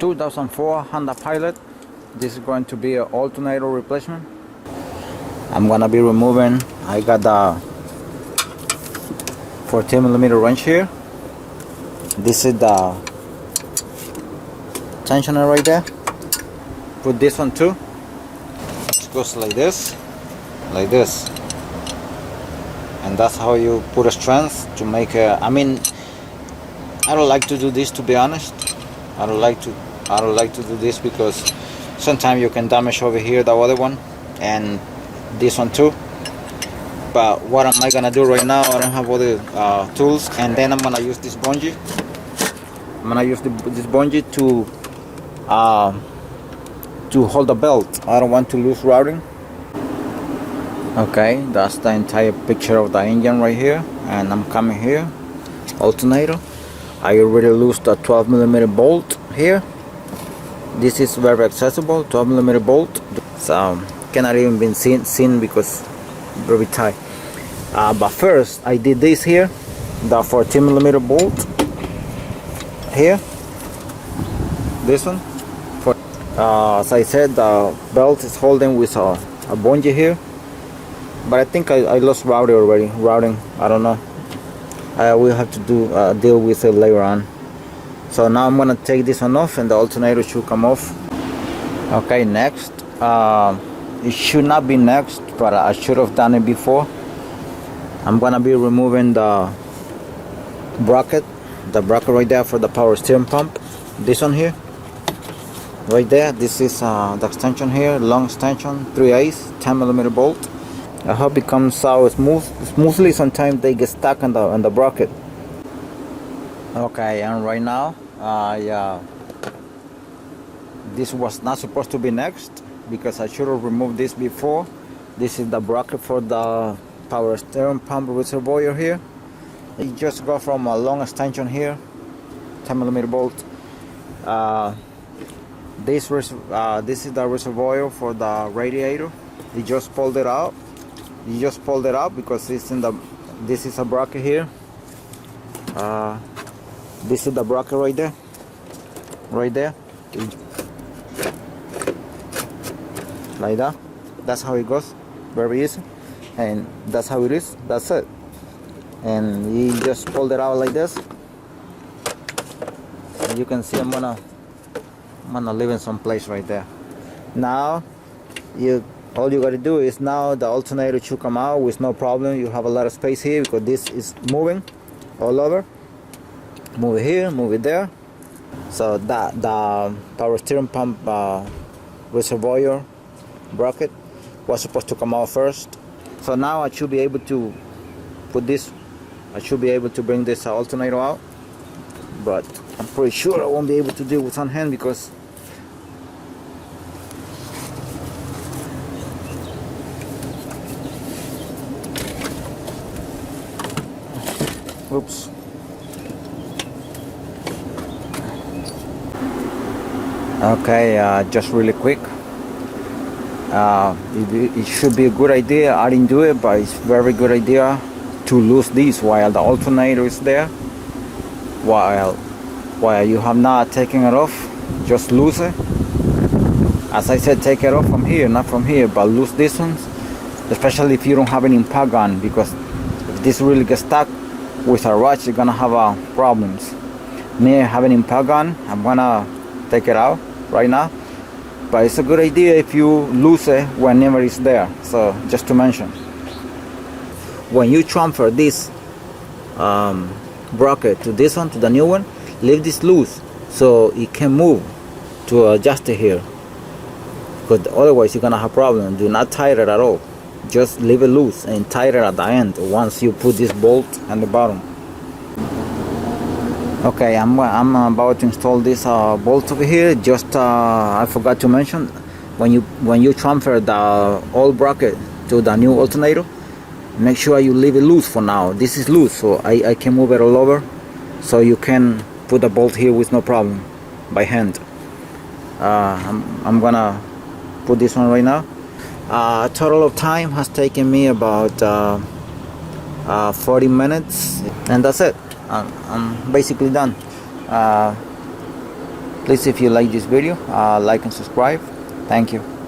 2004 Honda Pilot. This is going to be an alternator replacement. I'm gonna be removing, I got the 14mm wrench here. This is the tensioner right there. Put this one too. It goes like this, and that's how you put a strength to make a, I mean, I don't like to do this, to be honest. I don't like to do this because sometimes you can damage over here the other one and this one too. But what am I gonna do right now? I don't have all the tools, and then I'm gonna use this bungee. I'm gonna use this bungee to hold the belt. I don't want to lose routing. Okay, that's the entire picture of the engine right here, and I'm coming here, alternator. I already lose the 12mm bolt here. This is very accessible, 12mm bolt. So cannot even be seen because very tight. But first I did this here, the 14mm bolt here, this one. As I said, the belt is holding with a bungee here, but I think I lost routing already. I don't know. I will have to deal with it later on. So now I'm gonna take this one off and the alternator should come off. Okay, next, it should not be next, but I should have done it before. I'm gonna be removing the bracket right there for the power steering pump. This one here, right there. This is the extension here, long extension, 3/8, 10mm bolt. I hope it comes out smoothly. Sometimes they get stuck on the bracket. Okay, and right now, this was not supposed to be next because I should have removed this before. This is the bracket for the power steering pump reservoir here. It just go from a long extension here, 10mm bolt. This is the reservoir for the radiator. You just pulled it out. You just pulled it out because it's in the. This is a bracket here. This is the bracket right there. Right there. Like that. That's how it goes. Very easy. And that's how it is. That's it. And you just pulled it out like this. And you can see I'm gonna leave in some place right there. Now all you gotta do is now the alternator should come out with no problem. You have a lot of space here because this is moving all over. Move it here, move it there. So that the power steering pump reservoir bracket was supposed to come out first. So now I should be able to put this. I should be able to bring this alternator out, but I'm pretty sure I won't be able to do it with one hand because oops. Okay, just really quick. It should be a good idea. I didn't do it, but it's very good idea to lose this while the alternator is there. While you have not taken it off, just lose it. As I said, take it off from here, not from here, but lose this one, especially if you don't have an impact gun, because if this really gets stuck with a ratchet, you're gonna have problems. Me having impact gun, I'm gonna take it out right now, but it's a good idea if you lose it whenever it's there. So just to mention, when you transfer this bracket to this one, to the new one, leave this loose so it can move to adjust it here, because otherwise you're gonna have problem. Do not tie it at all. Just leave it loose and tie it at the end once you put this bolt on the bottom. Okay, I'm about to install this bolt over here. Just I forgot to mention, when you transfer the old bracket to the new alternator, make sure you leave it loose for now. This is loose, so I can move it all over, so you can put the bolt here with no problem by hand. I'm gonna put this one right now. Total of time has taken me about 40 minutes, and that's it. I'm basically done. Please, if you like this video, like and subscribe. Thank you.